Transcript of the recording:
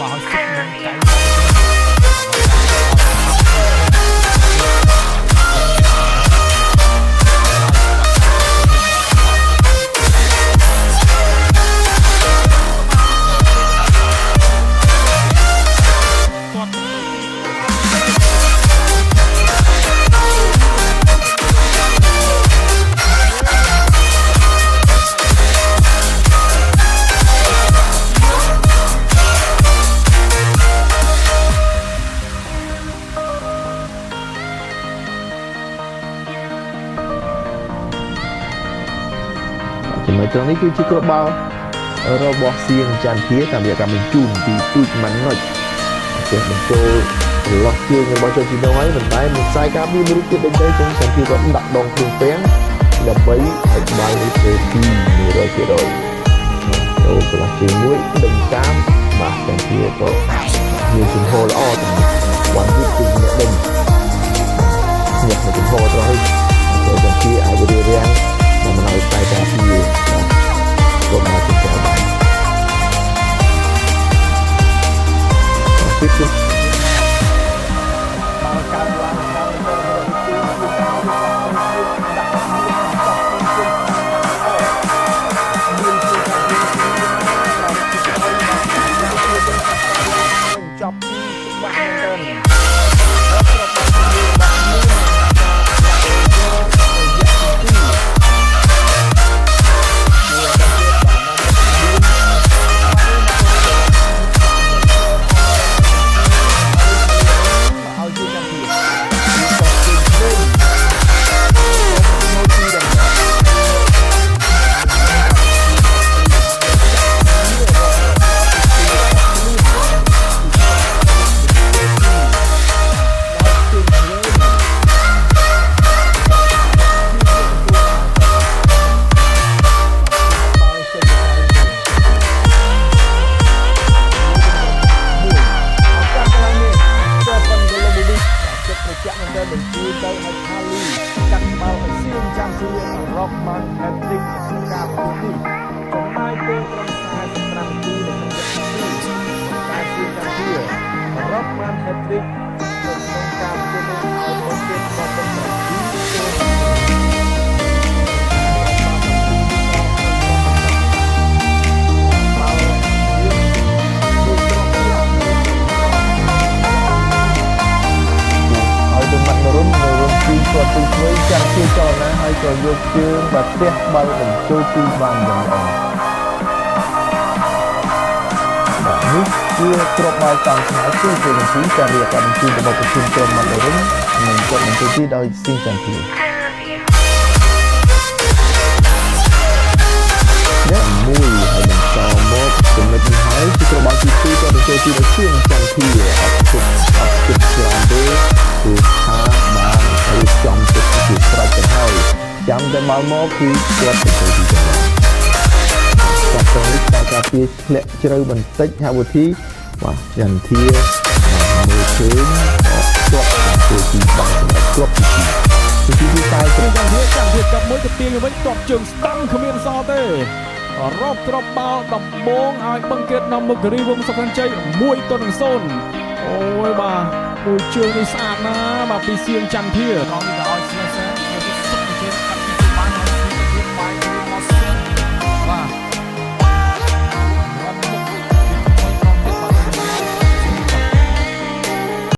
vào hồi sức nâng cạnhចំណុចត្រង់នេះគឺជាក្របបាល់របស់សៀងច័ន្ទធាតាមរយៈការបញ្ជូនពីទូចម៉ាណុចចេះបញ្ចូលលាស់ជើងរបស់ជូជីណូហើយប៉ុន្តែមិនខ្សែការពីមួយរូបទៀតដូចនេះចឹងច័ន្ទធាគាត់ដាក់ដងខ្លួនពេងដើម្បីឲ្យបាល់នេះធ្វើទី 100% ចូលកន្លះជើងមួយដេញតាមបាទច័ន្ទធាក៏មានជំហរល្អទៅវ៉ាន់វិតគឺអ្នកដេញញាក់នៅជំហរត្រង់នេះច័ន្ទធាអាចរៀបរៀងmà nói tại sao thì của mà chúng ta bạn tiếp tục Rockman hat-trick ការប្រកួតចំណាយពេលត្រឹម45នាទីនៅក្នុងយប់នេះការជាការជា Rockman hat-trick នៅក្នុងការប្រកួតនេះឲ្យមកទៀតមកដល់ទីគាត់ទីមួយចាក់ជាចលនាហើយក៏យកជើងបាត់ផ្ទះបាល់បញ្ចូលទីបានយ៉ាងល្អបាទនេះជាគ្រាប់បាល់តាមឆ្ងាយគឺជានាទីការរៀបការបញ្ជូនរបស់ប្រធានក្រុមមករុំនិងគាត់បញ្ចូលទីដោយស៊ីងចន្ទធាដែលមួយហើយបន្តមកចំណុចនេះហើយគឺគ្រាប់បាល់ទី2ក៏បញ្ចូលទីដោយស៊ីងចន្ទធាអត់ជិតច្រើនទេគឺថាបានរៀបចំទឹកជាស្រេចទៅហើយចាំតែមកគឺគាត់ទៅទីចំណាចាប់ទៅនេះការពារធ្លាក់ជ្រៅបន្តិចហាវុធីបាទចន្ទធាមើលឃើញគាត់ទៅទីបាំងសម្រាប់គ្រប់ទីតែគ្រឿងចន្ទធាចាប់មួយទៅទាញវិញទាត់ជើងស្ដាំគ្មានសល់ទេរកគ្រាប់បាល់ដំបងឲ្យបឹងកេតនាំមុខគិរីវងសុខជ័យ1-0អូយបាទមួយជើងនេះស្អាតណាស់បាទពីសៀងចន្ទធា